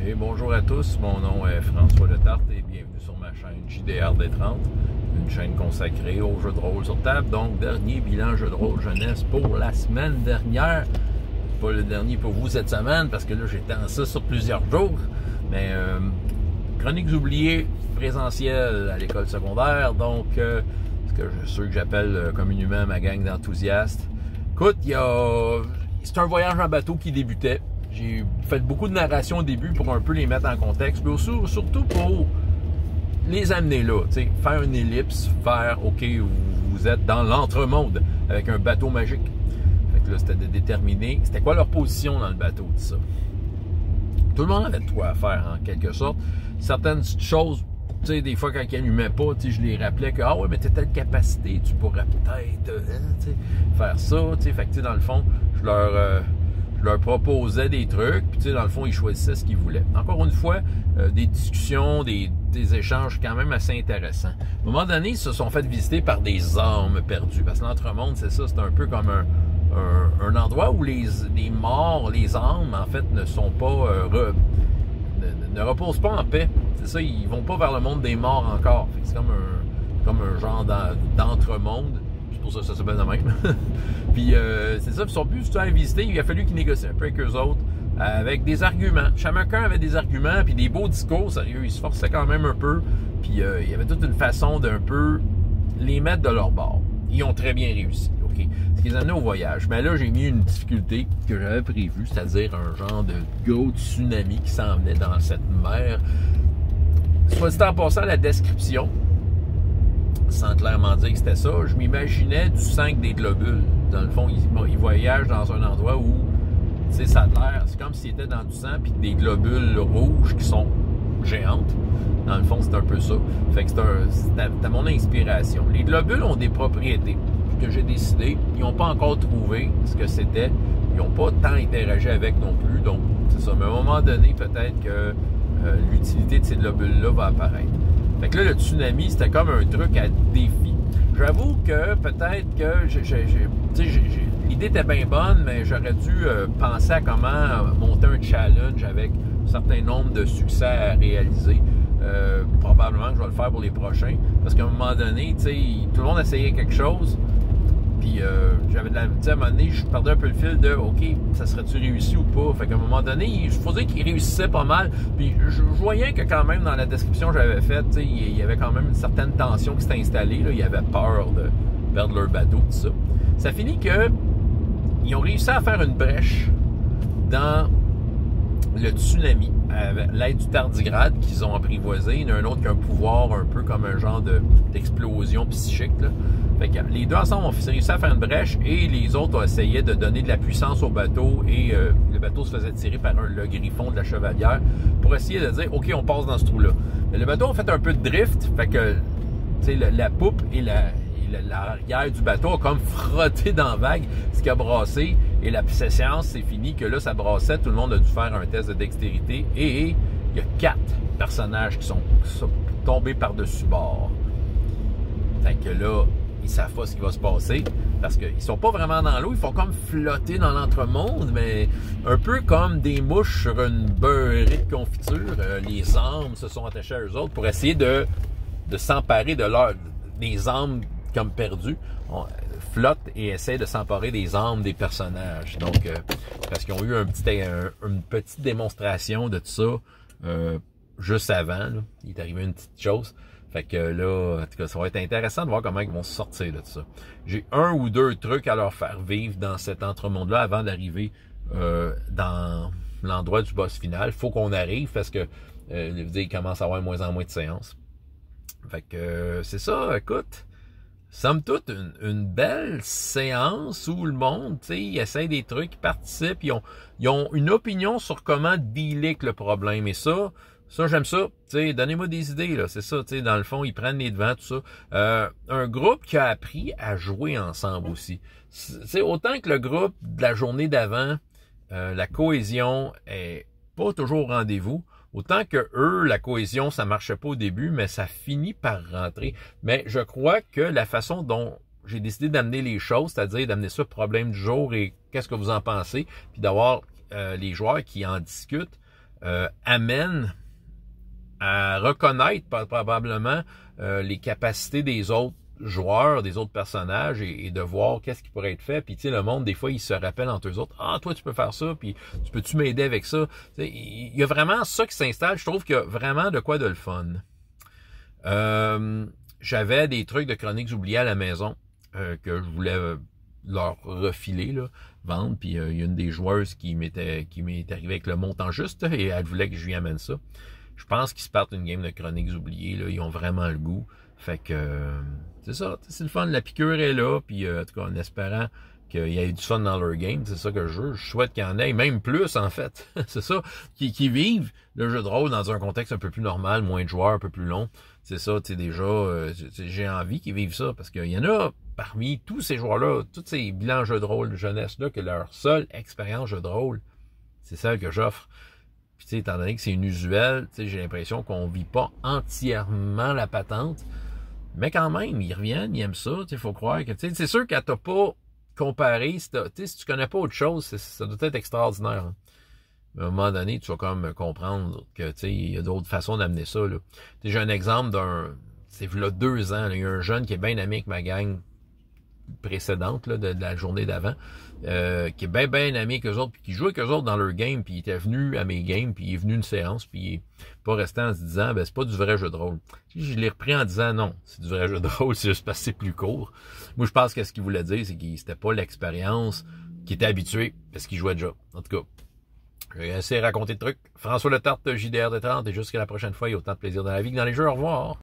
Et bonjour à tous, mon nom est François Letarte et bienvenue sur ma chaîne JDR D30, une chaîne consacrée aux jeux de rôle sur table. Donc, dernier bilan jeu de rôle jeunesse pour la semaine dernière. Pas le dernier pour vous cette semaine parce que là j'étais en ça sur plusieurs jours. Mais chroniques oubliées présentielles à l'école secondaire. Donc, ceux que j'appelle communément ma gang d'enthousiastes. Écoute, c'est un voyage en bateau qui débutait. J'ai fait beaucoup de narration au début pour un peu les mettre en contexte, mais surtout pour les amener là, tu sais, faire une ellipse, faire « OK, vous êtes dans l'entremonde avec un bateau magique ». Fait que là, c'était de déterminer c'était quoi leur position dans le bateau, tout ça. Tout le monde avait de quoi à faire, en quelque sorte. Certaines choses, tu sais, des fois, quand ils n'allumaient pas, tu sais, je les rappelais que « Ah ouais, mais t'as telle capacité, tu pourrais peut-être tu sais, faire ça », tu sais. Fait que, tu sais, dans le fond, je leur proposais des trucs, puis tu sais, dans le fond, ils choisissaient ce qu'ils voulaient. Encore une fois, des discussions, des échanges quand même assez intéressants. À un moment donné, ils se sont fait visiter par des âmes perdues, parce que l'entremonde, c'est ça, c'est un peu comme un endroit où les morts, les âmes, en fait, ne sont pas, ne reposent pas en paix. C'est ça, ils vont pas vers le monde des morts encore. C'est comme un genre d'entremonde. Pour ça, ça s'appelle de même. Puis, c'est ça, ils sont plus du tout à visiter. Il a fallu qu'ils négocient un peu avec eux autres, avec des arguments. Chacun avait des arguments, puis des beaux discours, sérieux. Ils se forçaient quand même un peu. Puis, il y avait toute une façon d'un peu les mettre de leur bord. Ils ont très bien réussi, OK? Ce qui les a amenés au voyage. Mais là, j'ai mis une difficulté que j'avais prévue, c'est-à-dire un genre de gros tsunami qui s'en venait dans cette mer. Soit dit en passant, la description, sans clairement dire que c'était ça, je m'imaginais du sang avec des globules. Dans le fond, ils voyagent dans un endroit où, tu sais, ça a l'air, c'est comme s'ils étaient dans du sang, puis des globules rouges qui sont géantes. Dans le fond, c'est un peu ça. Fait que c'était mon inspiration. Les globules ont des propriétés que j'ai décidé. Ils n'ont pas encore trouvé ce que c'était. Ils n'ont pas tant interagi avec non plus. Donc, c'est ça. Mais à un moment donné, peut-être que l'utilité de ces globules-là va apparaître. Fait que là, le tsunami, c'était comme un truc à défi. J'avoue que peut-être que l'idée était bien bonne, mais j'aurais dû penser à comment monter un challenge avec un certain nombre de succès à réaliser. Probablement que je vais le faire pour les prochains. Parce qu'à un moment donné, tu sais, tout le monde essayait quelque chose. Puis j'avais de la... Tu sais, à un moment donné, je perdais un peu le fil de « OK, ça serait-tu réussi ou pas? » Fait qu'à un moment donné, il faut dire qu'il réussissait pas mal. Puis je voyais que quand même, dans la description que j'avais faite, tu sais, il y avait quand même une certaine tension qui s'était installée. Là. Il y avait peur de perdre leur bateau, tout ça. Ça finit que ils ont réussi à faire une brèche dans le tsunami avec l'aide du tardigrade qu'ils ont apprivoisé. Il y en a un autre qui a un pouvoir un peu comme un genre d'explosion psychique, là. Fait que les deux ensemble ont réussi à faire une brèche et les autres ont essayé de donner de la puissance au bateau et le bateau se faisait tirer par le griffon de la chevalière pour essayer de dire « OK, on passe dans ce trou-là ». Mais le bateau a fait un peu de drift, fait que la poupe et l'arrière du bateau a comme frotté dans la vague, ce qui a brassé et la séance c'est fini que là ça brassait, tout le monde a dû faire un test de dextérité et il y a 4 personnages qui sont tombés par-dessus bord. Fait que là, ils savent pas ce qui va se passer parce qu'ils sont pas vraiment dans l'eau, ils font comme flotter dans l'entremonde, mais un peu comme des mouches sur une beurrée de confiture. Les âmes se sont attachées à eux autres pour essayer de s'emparer des âmes comme perdues. Flottent et essaient de s'emparer des âmes des personnages. Donc, parce qu'ils ont eu une petite démonstration de tout ça juste avant. Là. Il est arrivé une petite chose. Fait que là, en tout cas, ça va être intéressant de voir comment ils vont se sortir de tout ça. J'ai 1 ou 2 trucs à leur faire vivre dans cet entremonde-là avant d'arriver dans l'endroit du boss final. Faut qu'on arrive parce que il commence à avoir moins en moins de séances. Fait que c'est ça, écoute. Somme toute, une belle séance où le monde, tu sais, ils essayent des trucs, ils participent, ils ont une opinion sur comment dealer avec le problème. Et ça j'aime ça. Tu sais, donnez-moi des idées, là. C'est ça, tu sais, dans le fond, ils prennent les devants, tout ça. Un groupe qui a appris à jouer ensemble aussi. C'est autant que le groupe de la journée d'avant, la cohésion est pas toujours au rendez-vous. Autant que eux, la cohésion, ça marchait pas au début, mais ça finit par rentrer. Mais je crois que la façon dont j'ai décidé d'amener les choses, c'est-à-dire d'amener ça problème du jour et qu'est-ce que vous en pensez, puis d'avoir les joueurs qui en discutent, amène à reconnaître probablement les capacités des autres joueurs, des autres personnages et de voir qu'est-ce qui pourrait être fait. Puis tu sais, le monde, des fois, ils se rappellent entre eux autres. Ah, toi, tu peux faire ça, puis tu peux-tu m'aider avec ça? Tu sais, il y a vraiment ça qui s'installe. Je trouve qu'il y a vraiment de quoi de le fun. J'avais des trucs de chroniques oubliées à la maison que je voulais leur refiler, là, vendre. Puis il y a une des joueuses qui m'est arrivée avec le montant juste et elle voulait que je lui amène ça. Je pense qu'ils se partent une game de chroniques oubliées. Là, ils ont vraiment le goût. Fait que c'est ça, c'est le fun. La piqûre est là. Puis en tout cas, en espérant qu'il y ait du fun dans leur game, c'est ça que je veux. Je souhaite qu'il y en ait, même plus en fait. C'est ça, qui vivent le jeu de rôle dans un contexte un peu plus normal, moins de joueurs, un peu plus long. C'est ça, tu sais, déjà, j'ai envie qu'ils vivent ça. Parce qu'il y en a parmi tous ces joueurs-là, tous ces bilans jeux de rôle de jeunesse-là, que leur seule expérience jeu de rôle, c'est celle que j'offre. Puis, tu sais, étant donné que c'est inusuel, tu sais, j'ai l'impression qu'on vit pas entièrement la patente. Mais quand même, ils reviennent, ils aiment ça. Tu sais, faut croire que, tu sais, c'est sûr qu'à t'as pas comparé, si tu connais pas autre chose, ça doit être extraordinaire. Hein. À un moment donné, tu vas comme comprendre que, tu sais, il y a d'autres façons d'amener ça, là. Tu sais, j'ai un exemple c'est là 2 ans, là, il y a un jeune qui est bien ami avec ma gang précédente, là, de la journée d'avant, qui est bien ami avec eux autres, puis qui joue avec eux autres dans leur game, puis il était venu à mes games, puis il est venu une séance, puis il est pas resté en se disant, ben c'est pas du vrai jeu de rôle. Je l'ai repris en disant, non, c'est du vrai jeu de rôle, c'est juste parce que c'est plus court. Moi, je pense que ce qu'il voulait dire, c'est que c'était pas l'expérience qu'il était habitué, parce qu'il jouait déjà. En tout cas, j'ai essayé de raconter le truc. François Letarte, JDR de 30, et jusqu'à la prochaine fois, il y a autant de plaisir dans la vie que dans les jeux. Au revoir!